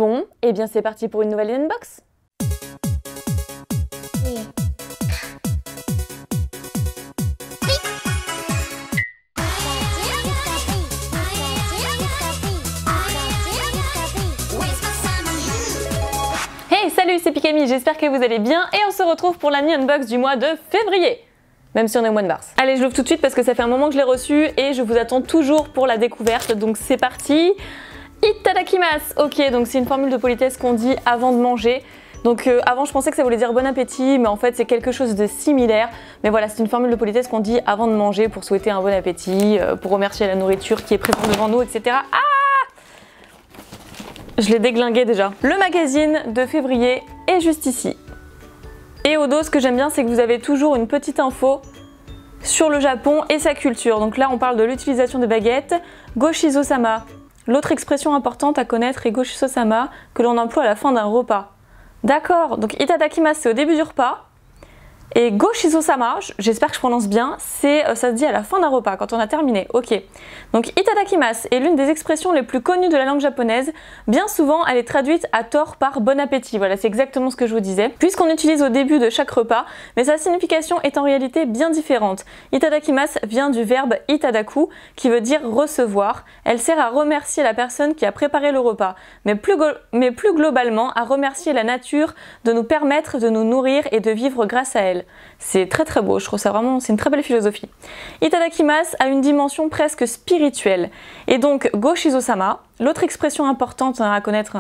Bon, et bien c'est parti pour une nouvelle unbox. Hey, salut, c'est Pikami, j'espère que vous allez bien et on se retrouve pour la mi-unbox du mois de février. Même si on est au mois de mars. Allez, je l'ouvre tout de suite parce que ça fait un moment que je l'ai reçu et je vous attends toujours pour la découverte. Donc c'est parti. Itadakimasu. Ok, donc c'est une formule de politesse qu'on dit avant de manger. Donc avant je pensais que ça voulait dire bon appétit, mais en fait c'est quelque chose de similaire. Mais voilà, c'est une formule de politesse qu'on dit avant de manger pour souhaiter un bon appétit, pour remercier la nourriture qui est présente devant nous, etc. Ah! Je l'ai déglingué déjà. Le magazine de février est juste ici. Et au dos, ce que j'aime bien, c'est que vous avez toujours une petite info sur le Japon et sa culture. Donc là, on parle de l'utilisation des baguettes. Goshizo-sama. L'autre expression importante à connaître est Goshizo-sama, que l'on emploie à la fin d'un repas. D'accord, donc itadakimasu, c'est au début du repas. Et Goshizo-sama, j'espère que je prononce bien, ça se dit à la fin d'un repas, quand on a terminé. Ok. Donc itadakimasu est l'une des expressions les plus connues de la langue japonaise. Bien souvent, elle est traduite à tort par bon appétit. Voilà, c'est exactement ce que je vous disais. Puisqu'on utilise au début de chaque repas, mais sa signification est en réalité bien différente. Itadakimasu vient du verbe itadaku, qui veut dire recevoir. Elle sert à remercier la personne qui a préparé le repas, mais plus globalement à remercier la nature de nous permettre de nous nourrir et de vivre grâce à elle. C'est très très beau, je trouve ça vraiment, c'est une très belle philosophie. Itadakimasu a une dimension presque spirituelle. Et donc Goshizo-sama, l'autre expression importante à connaître,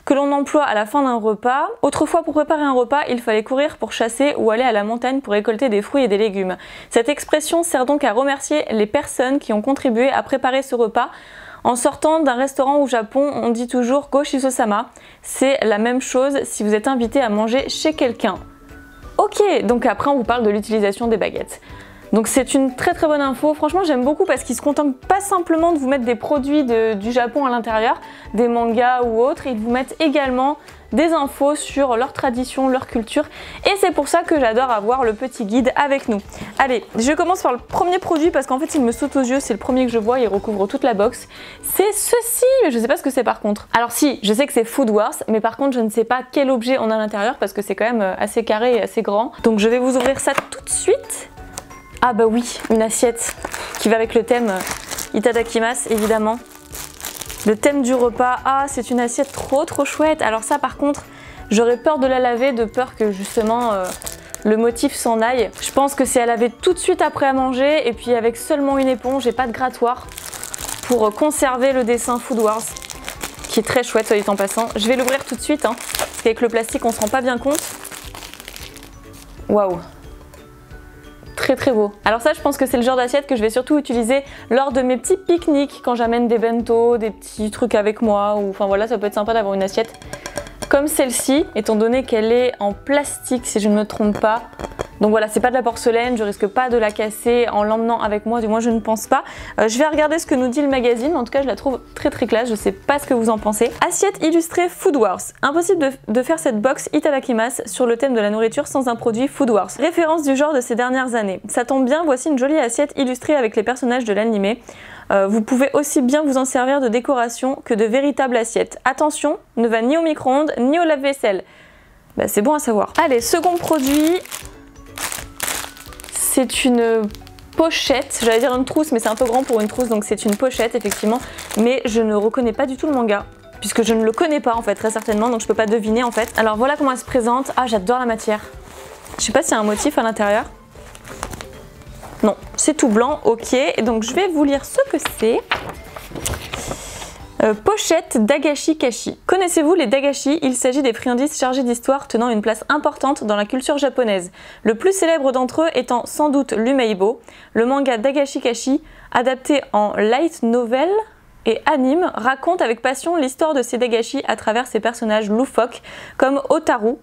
que l'on emploie à la fin d'un repas. Autrefois, pour préparer un repas, il fallait courir pour chasser ou aller à la montagne pour récolter des fruits et des légumes. Cette expression sert donc à remercier les personnes qui ont contribué à préparer ce repas. En sortant d'un restaurant au Japon, on dit toujours Goshizo-sama. C'est la même chose si vous êtes invité à manger chez quelqu'un. Ok, donc après on vous parle de l'utilisation des baguettes. Donc c'est une très très bonne info, franchement j'aime beaucoup parce qu'ils se contentent pas simplement de vous mettre des produits du Japon à l'intérieur, des mangas ou autres, ils vous mettent également des infos sur leur tradition, leur culture et c'est pour ça que j'adore avoir le petit guide avec nous. Allez, je commence par le premier produit parce qu'en fait il me saute aux yeux, c'est le premier que je vois, il recouvre toute la box. C'est ceci, mais je sais pas ce que c'est par contre. Alors si, je sais que c'est Food Wars, mais par contre je ne sais pas quel objet on a à l'intérieur parce que c'est quand même assez carré et assez grand. Donc je vais vous ouvrir ça tout de suite. Ah bah oui, une assiette qui va avec le thème Itadakimasu évidemment. Le thème du repas, ah c'est une assiette trop chouette. Alors ça par contre, j'aurais peur de la laver, de peur que justement le motif s'en aille. Je pense que c'est à laver tout de suite après à manger et puis avec seulement une éponge et pas de grattoir pour conserver le dessin Food Wars qui est très chouette soit dit en passant. Je vais l'ouvrir tout de suite parce qu'avec le plastique on se rend pas bien compte. Waouh! Très beau. Alors ça je pense que c'est le genre d'assiette que je vais surtout utiliser lors de mes petits pique-niques quand j'amène des bento, des petits trucs avec moi ou enfin voilà ça peut être sympa d'avoir une assiette comme celle-ci étant donné qu'elle est en plastique si je ne me trompe pas. Donc voilà, c'est pas de la porcelaine, je risque pas de la casser en l'emmenant avec moi, du moins je ne pense pas. Je vais regarder ce que nous dit le magazine, en tout cas je la trouve très classe, je sais pas ce que vous en pensez. Assiette illustrée Food Wars. Impossible de faire cette box Itadakimasu sur le thème de la nourriture sans un produit Food Wars. Référence du genre de ces dernières années. Ça tombe bien, voici une jolie assiette illustrée avec les personnages de l'animé. Vous pouvez aussi bien vous en servir de décoration que de véritable assiette. Attention, ne va ni au micro-ondes ni au lave-vaisselle. Bah, c'est bon à savoir. Allez, second produit. C'est une pochette, j'allais dire une trousse mais c'est un peu grand pour une trousse donc c'est une pochette effectivement. Mais je ne reconnais pas du tout le manga puisque je ne le connais pas en fait très certainement donc je peux pas deviner en fait. Alors voilà comment elle se présente. Ah j'adore la matière. Je sais pas s'il y a un motif à l'intérieur. Non, c'est tout blanc, ok. Donc je vais vous lire ce que c'est. Pochette Dagashi Kashi. Connaissez-vous les Dagashi? Il s'agit des friandises chargées d'histoire tenant une place importante dans la culture japonaise. Le plus célèbre d'entre eux étant sans doute l'Umeibo, le manga Dagashi Kashi, adapté en light novel et anime, raconte avec passion l'histoire de ces Dagashi à travers ses personnages loufoques comme Otaru.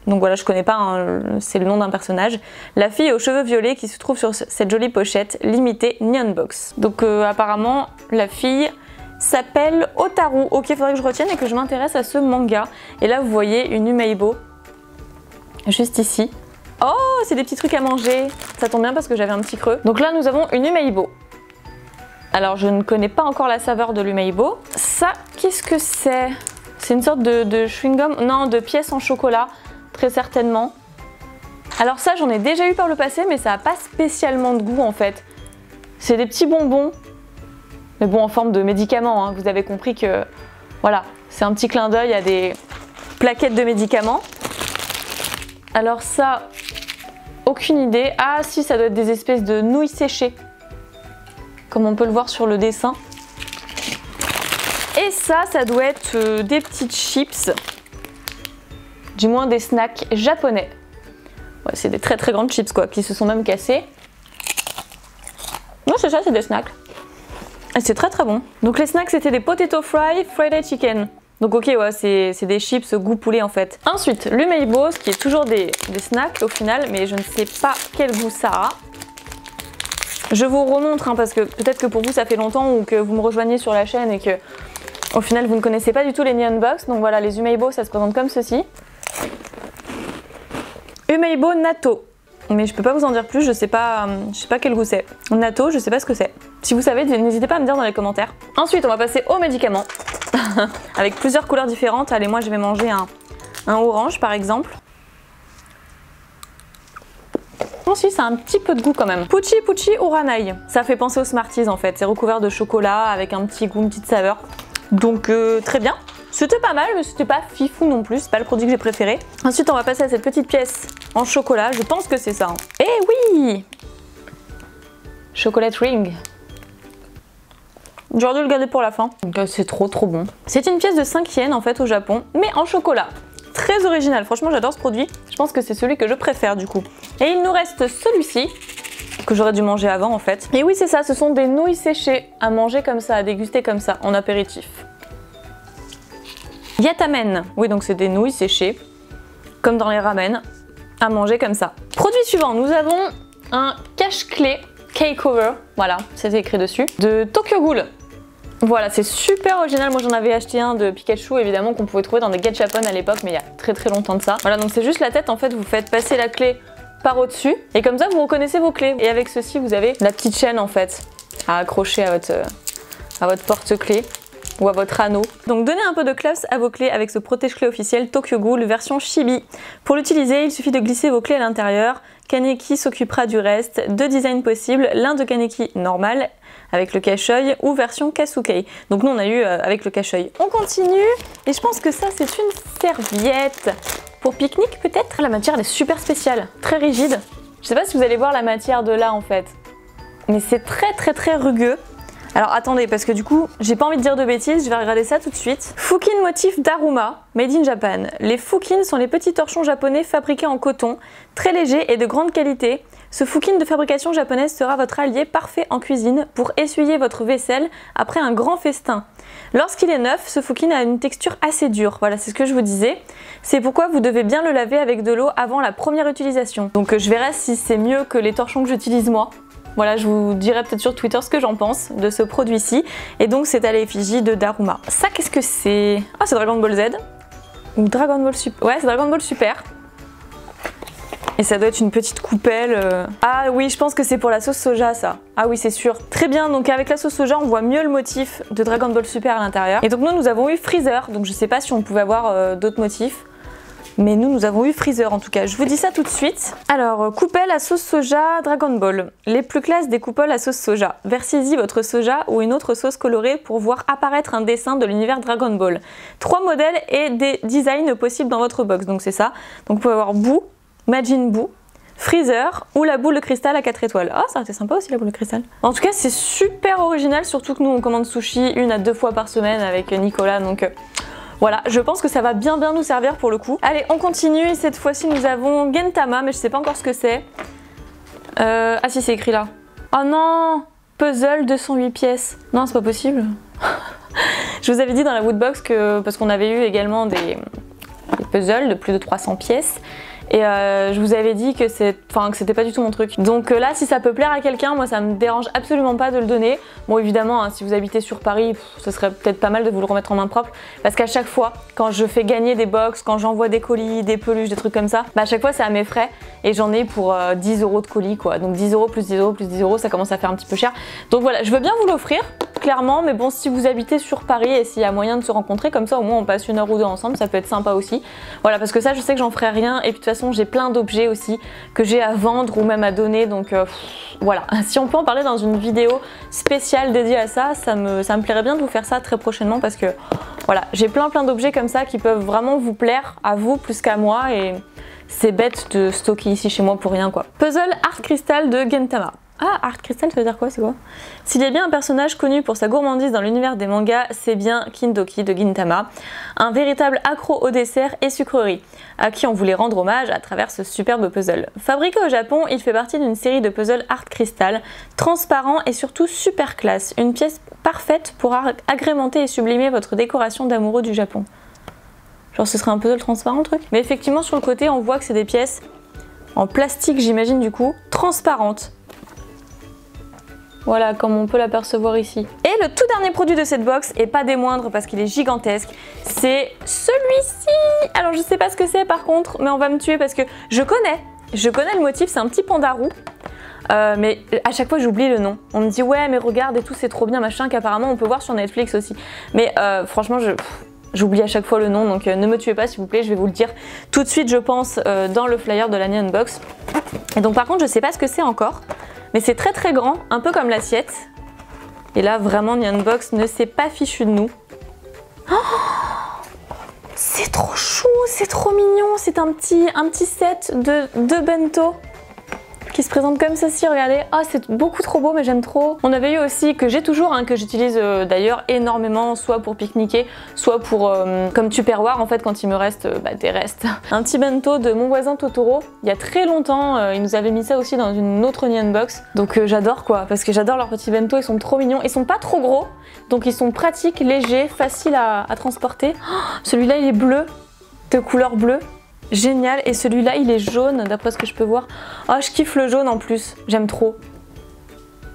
Donc voilà, je connais pas, c'est le nom d'un personnage. La fille aux cheveux violets qui se trouve sur cette jolie pochette limitée Neon Box. Donc apparemment, la fille s'appelle Otaru. Ok, il faudrait que je retienne et que je m'intéresse à ce manga. Et là, vous voyez une Umeibo, juste ici. Oh, c'est des petits trucs à manger. Ça tombe bien parce que j'avais un petit creux. Donc là, nous avons une Umeibo. Alors, je ne connais pas encore la saveur de l'Umeibo. Ça, qu'est-ce que c'est? C'est une sorte de chewing-gum, non, de pièces en chocolat, très certainement. Alors ça, j'en ai déjà eu par le passé, mais ça n'a pas spécialement de goût en fait. C'est des petits bonbons, mais bon, en forme de médicaments, hein. Vous avez compris que, voilà, c'est un petit clin d'œil à des plaquettes de médicaments. Alors ça, aucune idée. Ah si, ça doit être des espèces de nouilles séchées, comme on peut le voir sur le dessin. Et ça doit être des petites chips, du moins des snacks japonais. Ouais, c'est des très grandes chips quoi, qui se sont même cassées. Non, c'est ça, c'est des snacks. Et c'est très bon. Donc les snacks, c'était des potato fry fried chicken. Donc ok, ouais, c'est des chips goût poulet en fait. Ensuite, l'Umeibo, qui est toujours des snacks au final, mais je ne sais pas quel goût ça a. Je vous remontre hein, parce que peut-être que pour vous ça fait longtemps ou que vous me rejoignez sur la chaîne et que au final vous ne connaissez pas du tout les Neon Box. Donc voilà, les Umeibo, ça se présente comme ceci. Umeibo Natto. Mais je peux pas vous en dire plus, je sais pas quel goût c'est. Natto, je sais pas ce que c'est. Si vous savez, n'hésitez pas à me dire dans les commentaires. Ensuite, on va passer aux médicaments. Avec plusieurs couleurs différentes. Allez, moi je vais manger un orange par exemple. Ensuite, ça a un petit peu de goût quand même. Pucci Pucci Uranai. Ça fait penser aux Smarties en fait. C'est recouvert de chocolat avec un petit goût, une petite saveur. Donc très bien. C'était pas mal, mais c'était pas fifou non plus. C'est pas le produit que j'ai préféré. Ensuite, on va passer à cette petite pièce en chocolat. Je pense que c'est ça. Hein. Eh oui! Chocolate ring. J'aurais dû le garder pour la fin. C'est trop bon. C'est une pièce de 5 yens en fait au Japon, mais en chocolat. Très original. Franchement, j'adore ce produit. Je pense que c'est celui que je préfère du coup. Et il nous reste celui-ci, que j'aurais dû manger avant en fait. Et oui, c'est ça. Ce sont des nouilles séchées à manger comme ça, à déguster comme ça, en apéritif. Yatamen, oui donc c'est des nouilles séchées, comme dans les ramen, à manger comme ça. Produit suivant, nous avons un cache-clé cake cover, voilà, c'était écrit dessus, de Tokyo Ghoul. Voilà, c'est super original, moi j'en avais acheté un de Pikachu évidemment qu'on pouvait trouver dans des gachapon à l'époque, mais il y a très longtemps de ça. Voilà, donc c'est juste la tête, en fait vous faites passer la clé par au-dessus, et comme ça vous reconnaissez vos clés. Et avec ceci vous avez la petite chaîne en fait, à accrocher à votre porte-clés. Ou à votre anneau. Donc donnez un peu de classe à vos clés avec ce protège-clés officiel Tokyo Ghoul version Chibi. Pour l'utiliser, il suffit de glisser vos clés à l'intérieur. Kaneki s'occupera du reste. Deux designs possibles, l'un de Kaneki normal avec le cache-œil ou version Kasukei. Donc nous on a eu avec le cache-œil. On continue et je pense que ça c'est une serviette pour pique-nique peut-être. La matière elle est super spéciale, très rigide. Je sais pas si vous allez voir la matière de là en fait, mais c'est très rugueux. Alors attendez, parce que du coup, j'ai pas envie de dire de bêtises, je vais regarder ça tout de suite. Fukin motif Daruma, made in Japan. Les Fukin sont les petits torchons japonais fabriqués en coton, très légers et de grande qualité. Ce Fukin de fabrication japonaise sera votre allié parfait en cuisine pour essuyer votre vaisselle après un grand festin. Lorsqu'il est neuf, ce Fukin a une texture assez dure, voilà c'est ce que je vous disais. C'est pourquoi vous devez bien le laver avec de l'eau avant la première utilisation. Donc je verrai si c'est mieux que les torchons que j'utilise moi. Voilà, je vous dirai peut-être sur Twitter ce que j'en pense de ce produit-ci. Et donc c'est à l'effigie de Daruma. Ça, qu'est-ce que c'est? Ah, c'est Dragon Ball Z. Ou Dragon Ball Super. Ouais, c'est Dragon Ball Super. Et ça doit être une petite coupelle. Ah oui, je pense que c'est pour la sauce soja, ça. Ah oui, c'est sûr. Très bien, donc avec la sauce soja, on voit mieux le motif de Dragon Ball Super à l'intérieur. Et donc nous avons eu Freezer. Donc je sais pas si on pouvait avoir d'autres motifs. Mais nous avons eu Freezer en tout cas. Je vous dis ça tout de suite. Alors, coupelle à sauce soja Dragon Ball. Les plus classes des coupoles à sauce soja. Versez-y votre soja ou une autre sauce colorée pour voir apparaître un dessin de l'univers Dragon Ball. 3 modèles et des designs possibles dans votre box. Donc c'est ça. Donc vous pouvez avoir Boo, Majin Buu, Freezer ou la boule de cristal à 4 étoiles. Ah, ça aurait été sympa aussi la boule de cristal. En tout cas, c'est super original, surtout que nous on commande sushi 1 à 2 fois par semaine avec Nicolas. Donc voilà, je pense que ça va bien nous servir pour le coup. Allez, on continue et cette fois-ci nous avons Gentama, mais je sais pas encore ce que c'est. Ah si, c'est écrit là. Oh non, puzzle 208 pièces. Non, c'est pas possible. Je vous avais dit dans la woodbox que, parce qu'on avait eu également des puzzles de plus de 300 pièces. Et je vous avais dit que c'était pas du tout mon truc. Donc là, si ça peut plaire à quelqu'un, moi ça me dérange absolument pas de le donner. Bon évidemment, hein, si vous habitez sur Paris, ce serait peut-être pas mal de vous le remettre en main propre. Parce qu'à chaque fois, quand je fais gagner des box, quand j'envoie des colis, des peluches, des trucs comme ça, bah à chaque fois c'est à mes frais. Et j'en ai pour 10 € de colis quoi. Donc 10 € plus 10 € plus 10 €, ça commence à faire un petit peu cher. Donc voilà, je veux bien vous l'offrir. clairement, mais bon, si vous habitez sur Paris et s'il y a moyen de se rencontrer, comme ça au moins on passe 1 heure ou 2 ensemble, ça peut être sympa aussi. Voilà, parce que ça je sais que j'en ferai rien et puis de toute façon j'ai plein d'objets aussi que j'ai à vendre ou même à donner, donc voilà. Si on peut en parler dans une vidéo spéciale dédiée à ça, ça me plairait bien de vous faire ça très prochainement parce que voilà, j'ai plein d'objets comme ça qui peuvent vraiment vous plaire à vous plus qu'à moi et c'est bête de stocker ici chez moi pour rien quoi. Puzzle Art Crystal de Gintama. Ah, Art Crystal, ça veut dire quoi? C'est quoi? S'il y a bien un personnage connu pour sa gourmandise dans l'univers des mangas, c'est bien Kindoki de Gintama, un véritable accro au dessert et sucreries, à qui on voulait rendre hommage à travers ce superbe puzzle. Fabriqué au Japon, il fait partie d'une série de puzzles Art Crystal, transparent et surtout super classe, une pièce parfaite pour agrémenter et sublimer votre décoration d'amoureux du Japon. Genre ce serait un puzzle transparent le truc? Mais effectivement sur le côté on voit que c'est des pièces en plastique j'imagine du coup, transparentes. Voilà, comme on peut l'apercevoir ici. Et le tout dernier produit de cette box, et pas des moindres parce qu'il est gigantesque, c'est celui-ci. Alors je sais pas ce que c'est par contre, mais on va me tuer parce que je connais le motif, c'est un petit panda roux. Mais à chaque fois j'oublie le nom. On me dit ouais mais regarde et tout c'est trop bien machin qu'apparemment on peut voir sur Netflix aussi. Mais franchement j'oublie à chaque fois le nom donc ne me tuez pas s'il vous plaît, je vais vous le dire tout de suite je pense dans le flyer de la Nyan Box. Et donc par contre je sais pas ce que c'est encore. Mais c'est très grand, un peu comme l'assiette. Et là, vraiment, Nyan Box ne s'est pas fichu de nous. Oh, c'est trop chou, c'est trop mignon. C'est un petit set de bento qui se présente comme ceci, regardez. Ah, c'est beaucoup trop beau, mais j'aime trop. On avait eu aussi, que j'ai toujours, que j'utilise d'ailleurs énormément, soit pour pique-niquer, soit pour comme tupperware en fait quand il me reste des restes. Un petit bento de mon voisin Totoro. Il y a très longtemps, il nous avait mis ça aussi dans une autre Nyan Box. Donc j'adore quoi, parce que j'adore leurs petits bento, ils sont trop mignons. Ils sont pas trop gros, donc ils sont pratiques, légers, faciles à transporter. Oh, celui-là il est bleu, de couleur bleue. Génial, et celui-là il est jaune d'après ce que je peux voir. Oh je kiffe le jaune en plus, j'aime trop.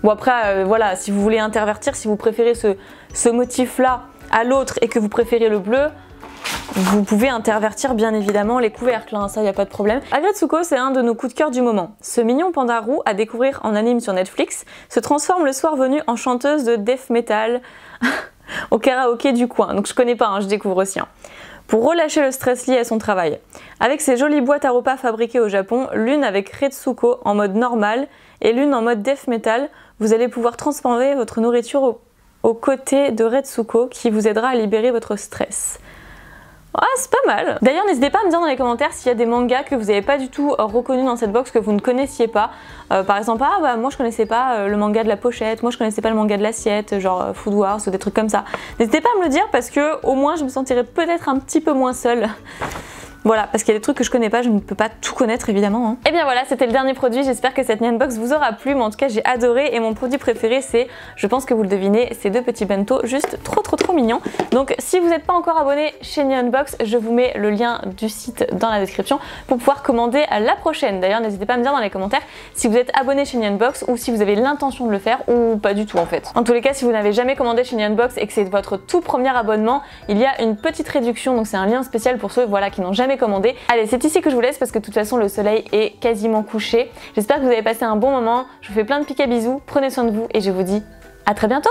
Bon après voilà, si vous voulez intervertir, si vous préférez ce motif là à l'autre et que vous préférez le bleu, vous pouvez intervertir bien évidemment les couvercles, hein, ça y a pas de problème. Agretsuko c'est un de nos coups de cœur du moment. Ce mignon panda roux à découvrir en anime sur Netflix se transforme le soir venu en chanteuse de death metal au karaoké du coin, donc je connais pas, je découvre aussi. Pour relâcher le stress lié à son travail. Avec ces jolies boîtes à repas fabriquées au Japon, l'une avec Retsuko en mode normal et l'une en mode death metal, vous allez pouvoir transformer votre nourriture aux côtés de Retsuko qui vous aidera à libérer votre stress. Ah, c'est pas mal. D'ailleurs, n'hésitez pas à me dire dans les commentaires s'il y a des mangas que vous n'avez pas du tout reconnus dans cette box, que vous ne connaissiez pas. Par exemple, moi je connaissais pas le manga de la pochette, moi je connaissais pas le manga de l'assiette, genre Food Wars ou des trucs comme ça. N'hésitez pas à me le dire parce que au moins je me sentirais peut-être un petit peu moins seule. Voilà, parce qu'il y a des trucs que je connais pas, je ne peux pas tout connaître évidemment. Et bien voilà, c'était le dernier produit, j'espère que cette Nyan Box vous aura plu, mais en tout cas j'ai adoré et mon produit préféré c'est, je pense que vous le devinez, ces deux petits bento juste trop mignons. Donc si vous n'êtes pas encore abonné chez Nyan Box, je vous mets le lien du site dans la description pour pouvoir commander la prochaine. D'ailleurs n'hésitez pas à me dire dans les commentaires si vous êtes abonné chez Nyan Box ou si vous avez l'intention de le faire ou pas du tout en fait. En tous les cas, si vous n'avez jamais commandé chez Nyan Box et que c'est votre tout premier abonnement, il y a une petite réduction, donc c'est un lien spécial pour ceux voilà, qui n'ont jamais commandé. Allez, c'est ici que je vous laisse parce que de toute façon le soleil est quasiment couché. J'espère que vous avez passé un bon moment, je vous fais plein de pics à bisous, prenez soin de vous et je vous dis à très bientôt.